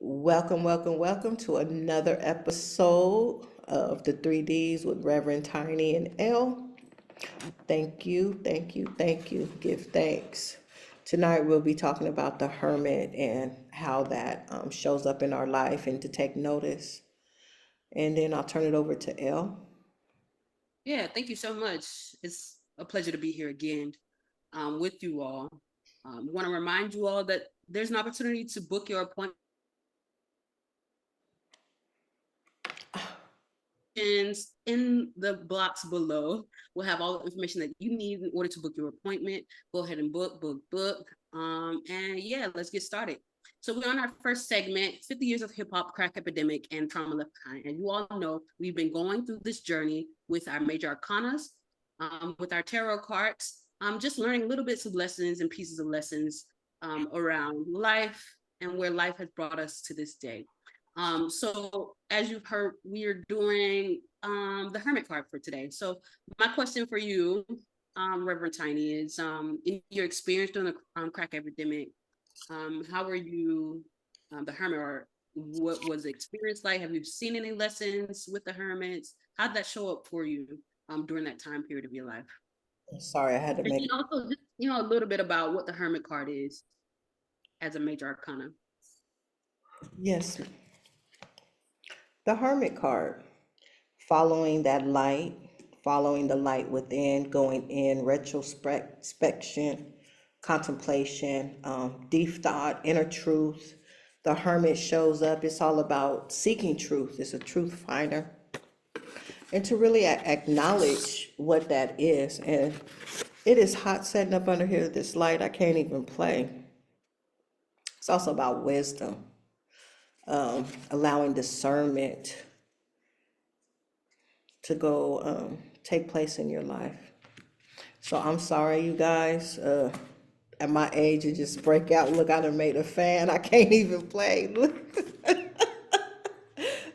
Welcome, welcome, welcome to another episode of the 3Ds with Reverend Tiny and L. Thank you, thank you, thank you. Give thanks. Tonight we'll be talking about the hermit and how that shows up in our life and to take notice. And then I'll turn it over to L. Yeah, thank you so much. It's a pleasure to be here again with you all. Want to remind you all that there's an opportunity to book your appointments in the blocks below. We'll have all the information that you need in order to book your appointment. Go ahead and book. And yeah, let's get started. So we're on our first segment, 50 years of hip hop, crack epidemic, and trauma left behind. And you all know we've been going through this journey with our major arcanas, with our tarot cards, just learning little bits of lessons and pieces of lessons around life and where life has brought us to this day. So as you've heard, we are doing the hermit card for today. So my question for you, Reverend Tiny, is in your experience during the crack epidemic, how were you the hermit, or what was the experience like? Have you seen any lessons with the hermits? How did that show up for you during that time period of your life? Sorry, I had to And make. also just, a little bit about what the hermit card is as a major arcana. Yes, the hermit card. Following that light, following the light within, going in retrospection, contemplation, deep thought, inner truth. The hermit shows up. It's all about seeking truth. It's a truth finder. And to really acknowledge what that is. And it is hot setting up under here, this light. I can't even play. It's also about wisdom, allowing discernment to go take place in your life. So I'm sorry, you guys. At my age, you just break out. Look, I done made a fan. I can't even play.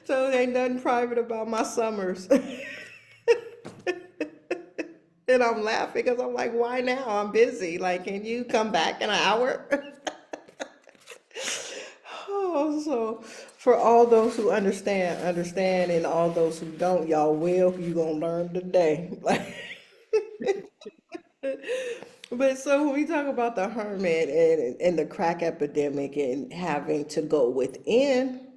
So there ain't nothing private about my summers. And I'm laughing because I'm like, why now? I'm busy. Like, can you come back in an hour? Oh, so for all those who understand, understand, and all those who don't, y'all will. You gonna learn today. Like, but so when we talk about the hermit and the crack epidemic and having to go within,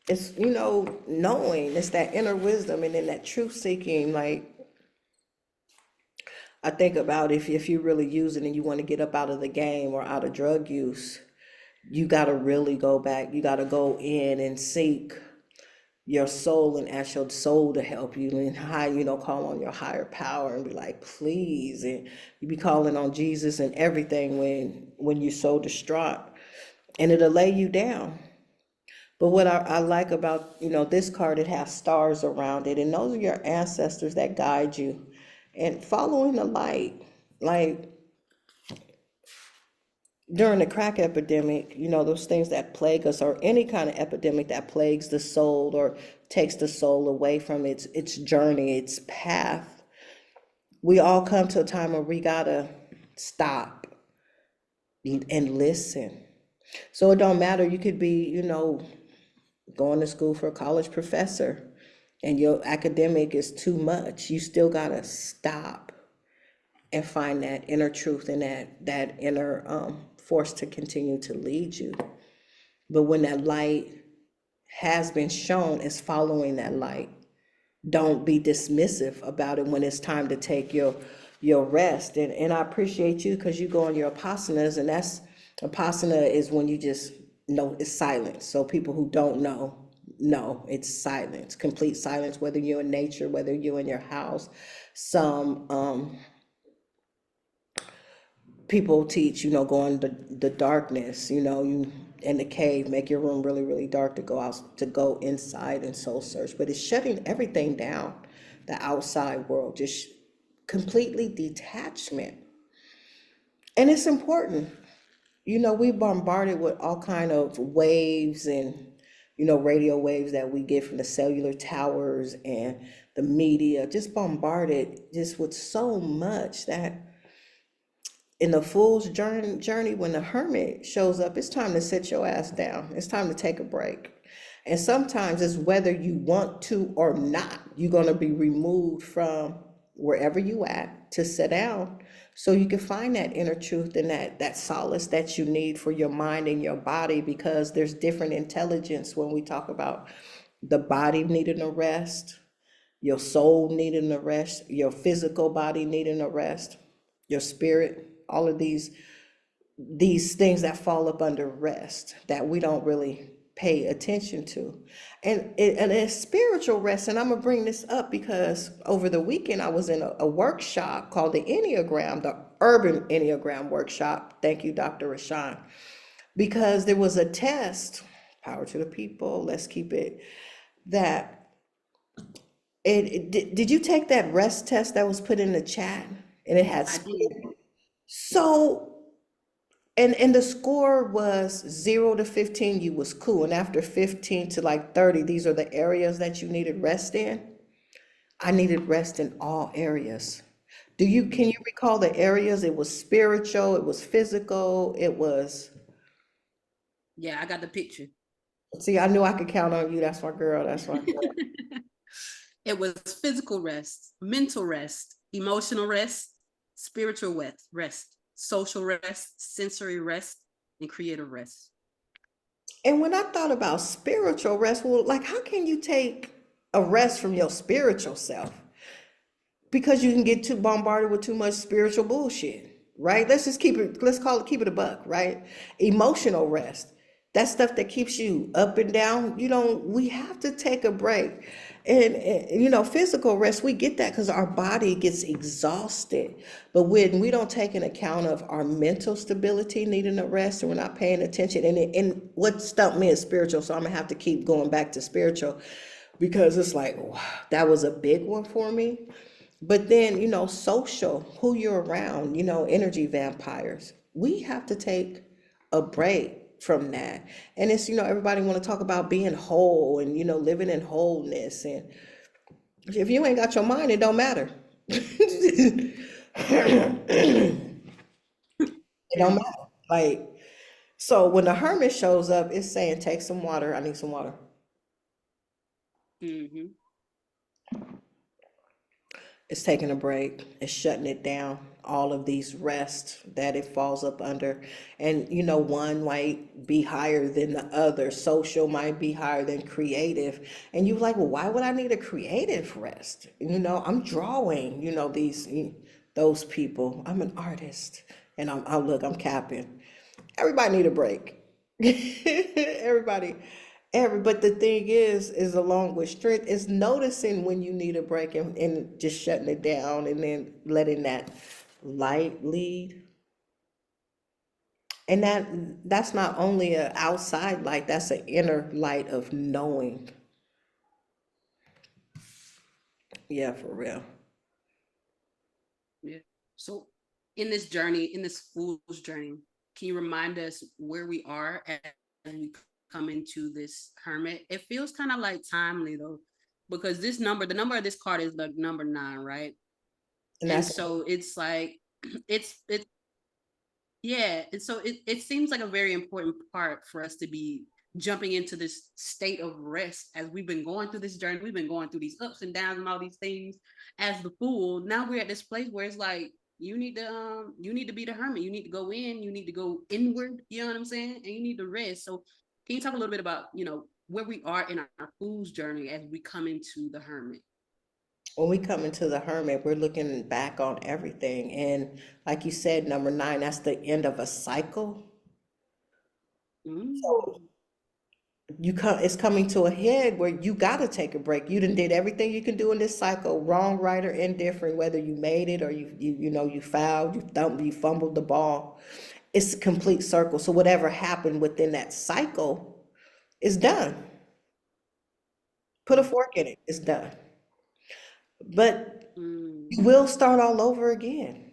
it's knowing it's that inner wisdom and then that truth seeking. Like I think about if you're really using and you want to get up out of the game or out of drug use, you got to really go back. You got to go in and seek your soul and ask your soul to help you and high, call on your higher power and be like, please. And you be calling on Jesus and everything when you're so distraught, and it'll lay you down. But what I like about, this card, it has stars around it, and those are your ancestors that guide you. And following the light, like during the crack epidemic, those things that plague us, or any kind of epidemic that plagues the soul or takes the soul away from its journey, its path, we all come to a time where we gotta stop and listen. So it don't matter. You could be, going to school for a college professor and your academic is too much. You still gotta stop and find that inner truth and that inner force to continue to lead you. But when that light has been shown, is following that light. Don't be dismissive about it when it's time to take your rest. And I appreciate you because you go on your apasanas, and that's apasana is when you just know it's silence. So people who don't know, no, it's silence, complete silence, whether you're in nature, whether you're in your house. Some people teach, go in the darkness, you in the cave, make your room really, really dark to go out, to go inside and soul search. But it's shutting everything down, the outside world, just completely detachment. And it's important. We bombarded with all kind of waves and, radio waves that we get from the cellular towers and the media, just bombarded just with so much that In the fool's journey, when the hermit shows up, it's time to sit your ass down. It's time to take a break. And sometimes it's whether you want to or not, you're going to be removed from wherever you at to sit down so you can find that inner truth and that solace that you need for your mind and your body, because there's different intelligence when we talk about the body needing a rest, your soul needing a rest, your physical body needing a rest, your spirit, all of these things that fall up under rest that we don't really pay attention to. And it's spiritual rest. And I'm gonna bring this up because over the weekend I was in a workshop called the Enneagram, the Urban Enneagram workshop. Thank you, Dr. Rashawn. Because there was a test, power to the people, let's keep it, that did you take that rest test that was put in the chat? And it had I did. so and the score was 0 to 15, you was cool. And after 15 to like 30, these are the areas that you needed rest in. I needed rest in all areas. Can you recall the areas? It was spiritual, it was physical, it was, Yeah, I got the picture. see, I knew I could count on you. That's my girl. That's my girl. It was physical rest, mental rest, emotional rest, spiritual rest, social rest, sensory rest, and creative rest. And when I thought about spiritual rest, well, like how can you take a rest from your spiritual self? Because you can get too bombarded with too much spiritual bullshit, right? Let's call it, keep it a buck, right? Emotional rest. That stuff that keeps you up and down, we have to take a break. And physical rest, we get that because our body gets exhausted. But when we don't take an account of our mental stability needing a rest and we're not paying attention, and what stumped me is spiritual, so I'm gonna have to keep going back to spiritual because it's like, wow, that was a big one for me. But then, social, who you're around, energy vampires. We have to take a break from that. And it's, everybody want to talk about being whole and, living in wholeness. And if you ain't got your mind, it don't matter. It don't Period. matter. Like, so when the hermit shows up, it's saying, take some water. I need some water. Hmm. It's taking a break, it's shutting it down, all of these rests that it falls up under. And one might be higher than the other. Social might be higher than creative. And you're like, well, why would I need a creative rest? I'm drawing, those people. I'm an artist. And I'm capping. Everybody need a break. Everybody, but the thing is along with strength, is noticing when you need a break and just shutting it down and then letting that light lead. And that's not only a outside light, that's an inner light of knowing. Yeah, for real. Yeah. So in this journey, in this fool's journey, can you remind us where we are as we come into this hermit? It feels kind of like timely though, because the number of this card is like number 9, right? And And that's so it's like it's yeah, and so it seems like a very important part for us to be jumping into this state of rest as we've been going through this journey. We've been going through these ups and downs and all these things as the fool. Now we're at this place where it's like you need to be the hermit. You need to go in, you need to go inward, you know what I'm saying? And you need to rest. So can you talk a little bit about, where we are in our fool's journey as we come into the hermit? when we come into the hermit, we're looking back on everything. And like you said, number 9, that's the end of a cycle. So Mm. it's coming to a head where you got to take a break. You done did everything you can do in this cycle, wrong, right, or indifferent, whether you made it or you fouled, you fumbled the ball. It's a complete circle. So whatever happened within that cycle is done. Put a fork in it. It's done. But you Mm. will start all over again.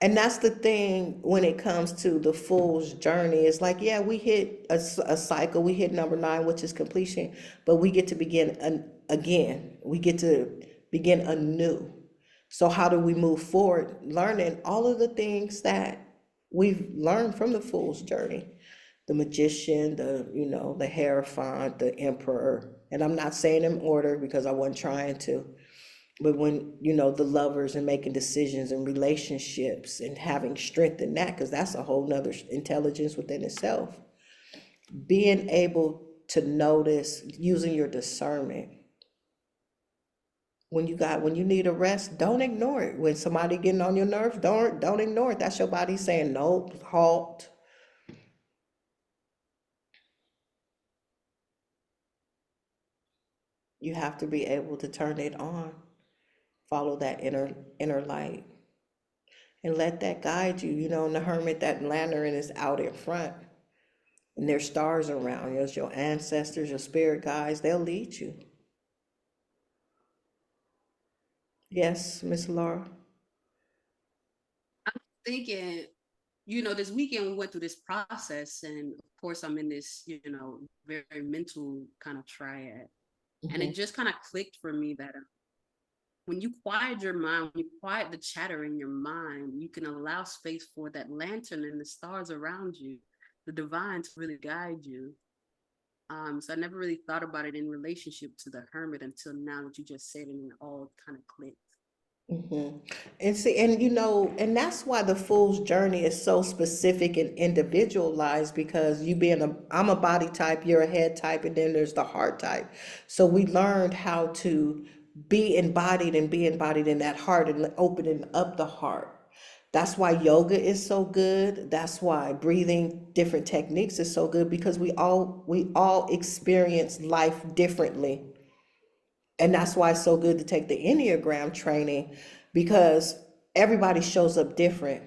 And that's the thing when it comes to the fool's journey. It's like, yeah, we hit a cycle. We hit number 9, which is completion, but we get to begin again. We get to begin anew. So how do we move forward? Learning all of the things that we've learned from the fool's journey. The magician, the hierophant, the emperor. And I'm not saying in order because I wasn't trying to. But when, the lovers and making decisions and relationships and having strength in that, because that's a whole nother intelligence within itself. Being able to notice, using your discernment. When you need a rest, don't ignore it. When somebody getting on your nerves, don't ignore it. That's your body saying, nope, halt. You have to be able to turn it on, follow that inner light, and let that guide you. In the hermit, that lantern is out in front, and there's stars around you. It's your ancestors, your spirit guides. They'll lead you. Yes, Miss Laura. Thinking, this weekend we went through this process, and of course I'm in this, very mental kind of triad. And Hmm. it just kind of clicked for me that when you quiet your mind, when you quiet the chatter in your mind, you can allow space for that lantern and the stars around you, the divine, to really guide you. So I never really thought about it in relationship to the hermit until now that you just said it, and it all kind of clicked. Hmm. And see, and that's why the fool's journey is so specific and individualized, because I'm a body type, you're a head type, and then there's the heart type. So we learned how to be embodied in that heart and opening up the heart. That's why yoga is so good. That's why breathing different techniques is so good, because we all experience life differently. And that's why it's so good to take the Enneagram training, because everybody shows up different.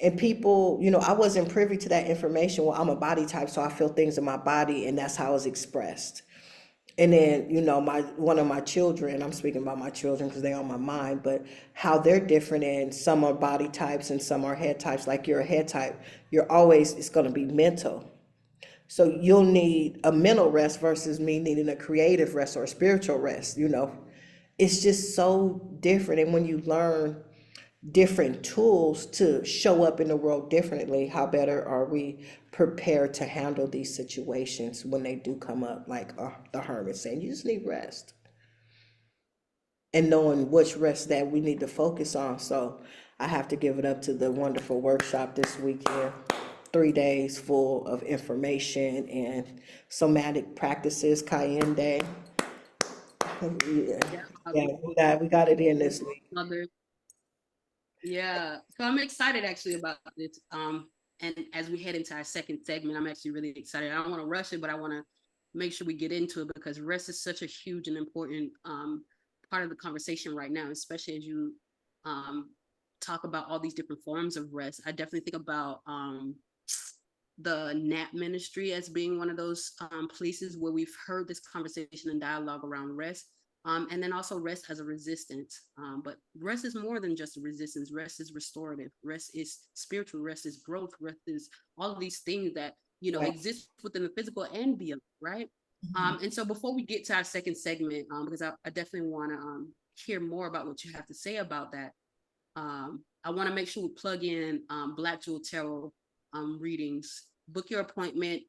And people, I wasn't privy to that information. Well, I'm a body type, so I feel things in my body, and that's how it's expressed. And then, my one of my children, I'm speaking about my children because they're on my mind, but how they're different, and some are body types and some are head types. Like you're a head type, it's going to be mental. So you'll need a mental rest versus me needing a creative rest or a spiritual rest. It's just so different. And when you learn different tools to show up in the world differently, how better are we prepared to handle these situations when they do come up, like the hermit saying, you just need rest, and knowing which rest that we need to focus on. So I have to give it up to the wonderful workshop this weekend. 3 days full of information and somatic practices, Cayenne Day. Yeah, Yeah, yeah, we got it in this week. mother. Yeah, so I'm excited actually about this. And as we head into our second segment, I'm actually really excited. I don't want to rush it, but I want to make sure we get into it, because rest is such a huge and important part of the conversation right now, especially as you um talk about all these different forms of rest. I definitely think about the nap ministry as being one of those places where we've heard this conversation and dialogue around rest. And then also rest as a resistance. But rest is more than just a resistance. Rest is restorative. Rest is spiritual. Rest is growth. Rest is all of these things that, Right. exist within the physical and beyond, right? And so before we get to our second segment, because I definitely want to hear more about what you have to say about that, I want to make sure we plug in Black Jewel Tarot readings. Book your appointment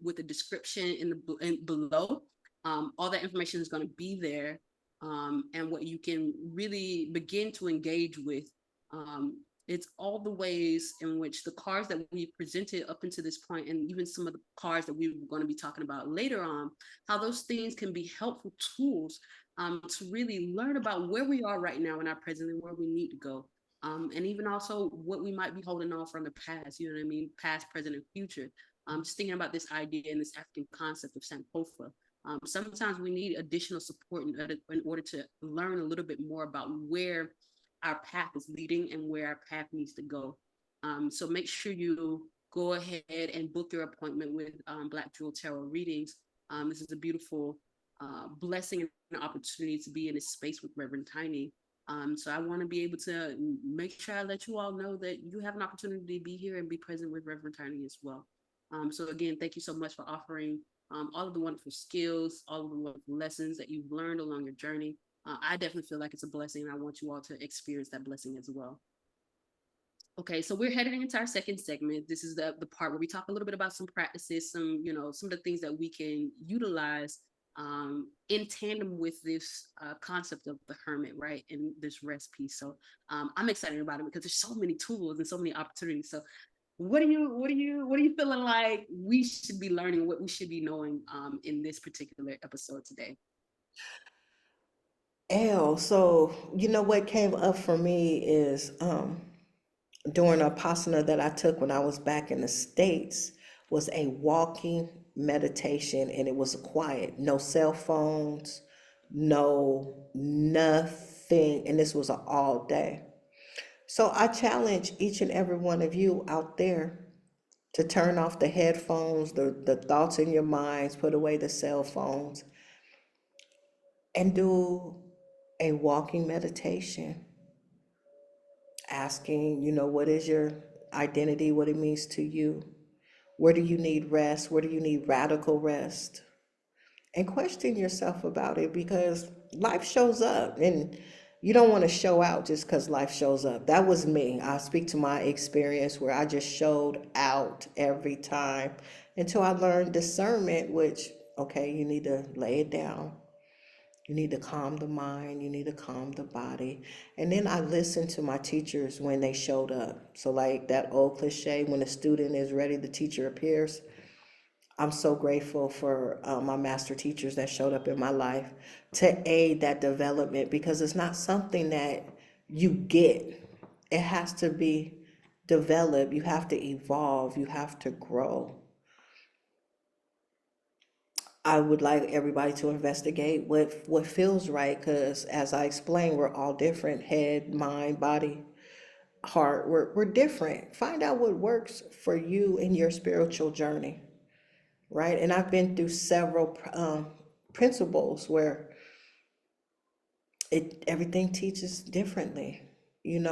with the description below. All that information is going to be there, and what you can really begin to engage with. It's all the ways in which the cards that we presented up until this point, and even some of the cards that we're going to be talking about later on, how those things can be helpful tools to really learn about where we are right now in our present and where we need to go. And even also what we might be holding on from the past, you know what I mean? Past, present, and future. Just thinking about this idea and this African concept of Sankofa. Sometimes we need additional support in order to learn a little bit more about where our path is leading and where our path needs to go. So make sure you go ahead and book your appointment with Black Jewel Tarot readings. This is a beautiful blessing and an opportunity to be in a space with Reverend Tiny. So I want to be able to make sure I let you all know that you have an opportunity to be here and be present with Reverend Tiny as well. So again, thank you so much for offering all of the wonderful skills, all of the wonderful lessons that you've learned along your journey. I definitely feel like it's a blessing, and I want you all to experience that blessing as well. Okay, so we're heading into our second segment. This is the part where we talk a little bit about some practices, some, some of the things that we can utilize in tandem with this concept of the hermit, right? And this rest piece. So I'm excited about it because there's so many tools and so many opportunities. So what are you feeling like we should be learning, what we should be knowing in this particular episode today? So what came up for me is during a Vipassana that I took when I was back in the States was a walking meditation, and it was quiet, no cell phones, no nothing, and this was an all day. So I challenge each and every one of you out there to turn off the headphones, the thoughts in your minds, put away the cell phones, and do a walking meditation, asking, what is your identity, what it means to you. Where do you need rest? Where do you need radical rest? And question yourself about it, because life shows up and you don't want to show out just because life shows up. That was me. I speak to my experience where I just showed out every time until I learned discernment, which, okay, you need to lay it down. You need to calm the mind. You need to calm the body. And then I listened to my teachers when they showed up. So, like that old cliche, when a student is ready, the teacher appears. I'm so grateful for my master teachers that showed up in my life to aid that development, because it's not something that you get. It has to be developed. You have to evolve. You have to grow. I would like everybody to investigate what feels right, because as I explained, we're all different: head, mind, body, heart. We're different. Find out what works for you in your spiritual journey, right? And I've been through several principles where everything teaches differently.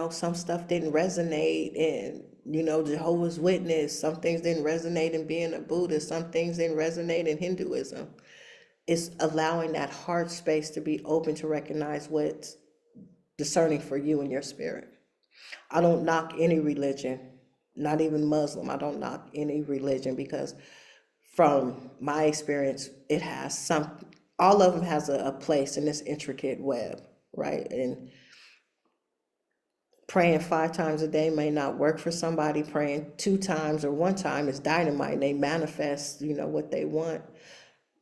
Some stuff didn't resonate in, Jehovah's Witness. Some things didn't resonate in being a Buddhist. Some things didn't resonate in Hinduism. It's allowing that heart space to be open to recognize what's discerning for you and your spirit. I don't knock any religion, not even Muslim. I don't knock any religion, because from my experience, it has all of them has a place in this intricate web, right? And praying 5 times a day may not work for somebody. Praying 2 times or 1 time is dynamite, and they manifest, what they want.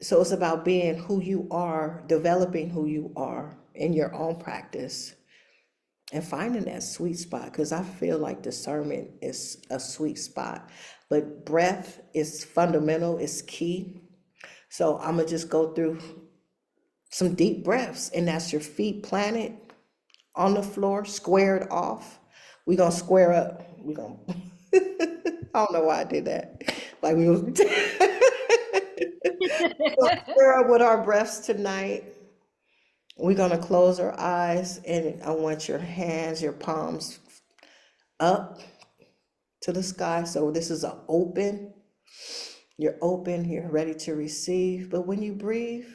So it's about being who you are, developing who you are in your own practice, and finding that sweet spot, because I feel like discernment is a sweet spot. But breath is fundamental, is key. So I'm gonna just go through some deep breaths, and that's your feet planted on the floor, squared off. We're gonna square up. We're gonna I don't know why I did that. Like we was square up with our breaths tonight. We're gonna close our eyes, and I want your hands, your palms up to the sky. So this is an open. You're open, you're ready to receive. But when you breathe,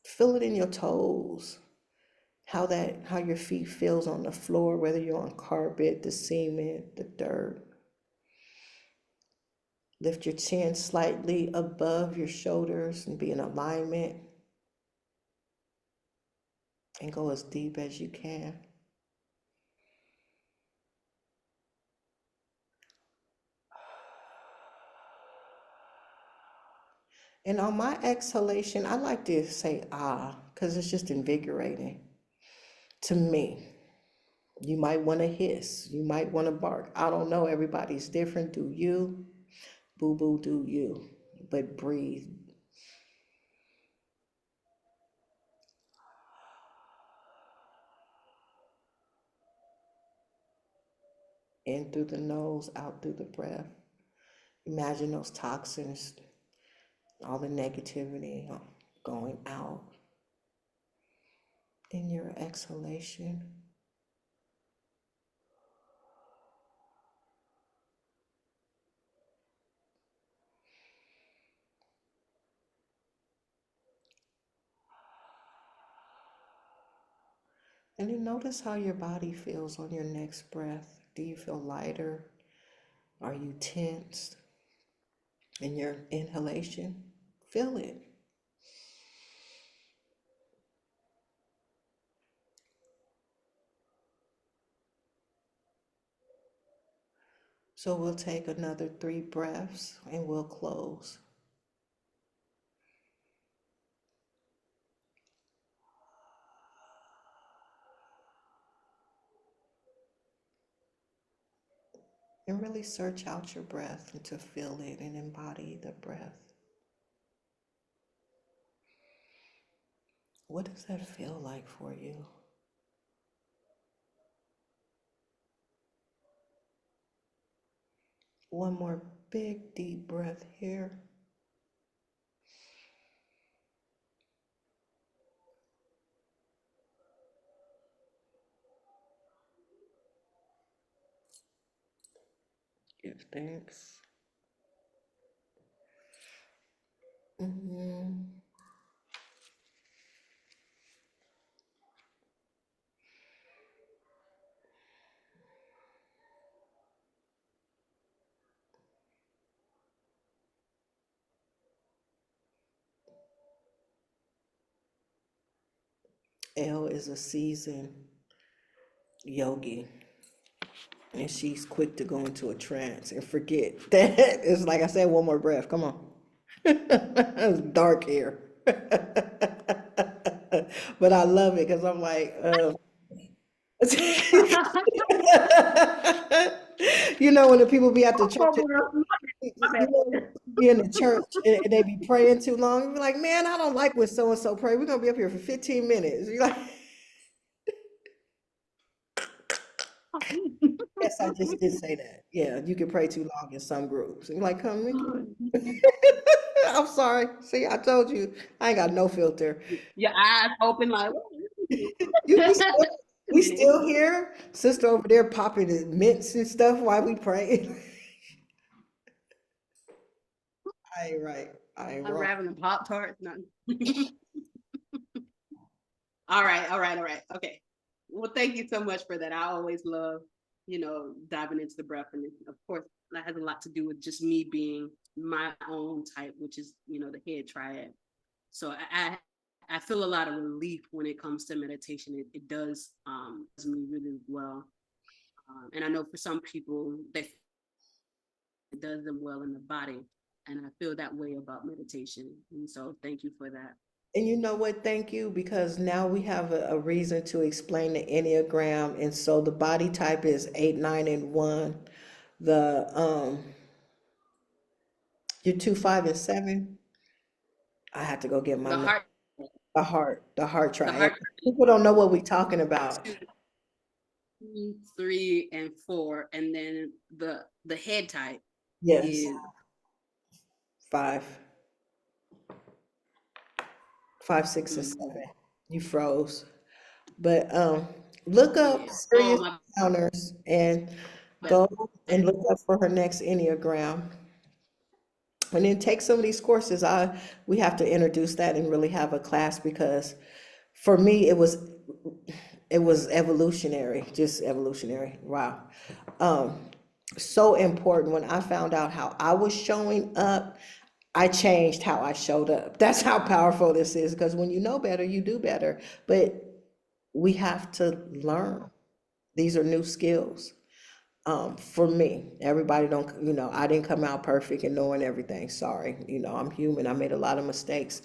feel it in your toes. How your feet feels on the floor, whether you're on carpet, the cement, the dirt. Lift your chin slightly above your shoulders and be in alignment, and go as deep as you can. And on my exhalation, I like to say ah, because it's just invigorating to me. You might want to hiss, you might want to bark. I don't know. Everybody's different. Do you? Boo boo, do you? But breathe. In through the nose, out through the breath. Imagine those toxins, all the negativity going out in your exhalation. And then notice how your body feels on your next breath. Do you feel lighter? Are you tense in your inhalation? Feel it. So we'll take another 3 breaths and we'll close. And really search out your breath and to feel it and embody the breath. What does that feel like for you? One more big deep breath here. Give thanks. Mhm. Elle is a seasoned yogi, and she's quick to go into a trance and forget that. It's like I said, one more breath. Come on. It's dark here. But I love it because I'm like, you know, when the people be at the church, you know, be in the church and they be praying too long, you be like, man, I don't like when so and so pray. We're gonna be up here for 15 minutes. You're like, yes, I just did say that. Yeah, you can pray too long in some groups. And you're like, come, we can. I'm sorry. See, I told you, I ain't got no filter. Your eyes open like, You we still, we minute. still here, sister over there popping the mints and stuff while we pray. I ain't right. I ain't wrong. Unraveling Pop Tarts. No. All right. Okay. Well, thank you so much for that. I always love, diving into the breath. And of course, that has a lot to do with just me being my own type, which is, the head triad. So I feel a lot of relief when it comes to meditation. It does me really well. And I know for some people, it does them well in the body. And I feel that way about meditation. And so thank you for that. And you know what? Thank you, because now we have a reason to explain the Enneagram. And so the body type is 8, 9, and 1. The you're 2, 5, and 7. I had to go get my The note. heart, The heart the triad. heart People don't know what we're talking about. 2, 3, and 4, and then the head type Yes, is 5, 5, 6, and mm, 7. You froze. But look up yeah. Oh serious my encounters and bad. go and look up for her next Enneagram. And then take some of these courses. We have to introduce that and really have a class, because for me it was evolutionary, just evolutionary. Wow. Um, so important. When I found out how I was showing up, I changed how I showed up. That's how powerful this is, because when you know better, you do better. But we have to learn. These are new skills. For me, everybody don't, I didn't come out perfect and knowing everything. Sorry. I'm human. I made a lot of mistakes,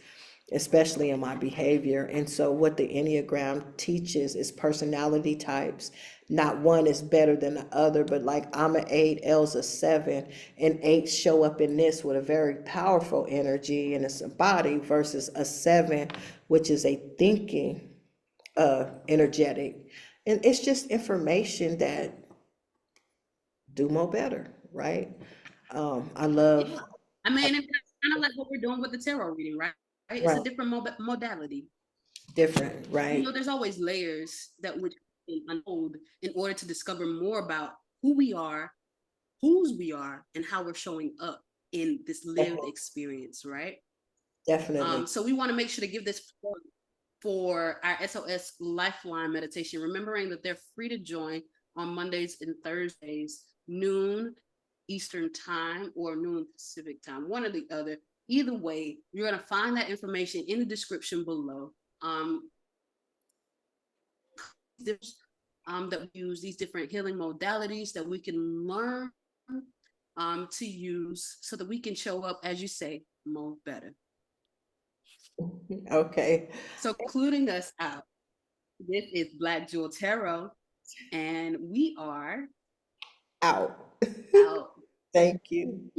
especially in my behavior. And so what the Enneagram teaches is personality types. Not one is better than the other, but like I'm an 8, L's a 7, and 8 show up in this with a very powerful energy and it's a body, versus a 7, which is a thinking, energetic. And it's just information that do more better, right? I love, Yeah. I mean, it's kind of like what we're doing with the tarot reading, right? It's a right, different modality. different, right? There's always layers that we can unfold in order to discover more about who we are, whose we are, and how we're showing up in this lived Definitely, experience, right? definitely. So we want to make sure to give this for our SOS Lifeline meditation, remembering that they're free to join on Mondays and Thursdays, noon Eastern time or noon Pacific time, one or the other. Either way, you're going to find that information in the description below. That we use these different healing modalities that we can learn to use so that we can show up, as you say, more better. Okay. So, including us out, this is Black Jewel Tarot, and we are Out. out. Thank you.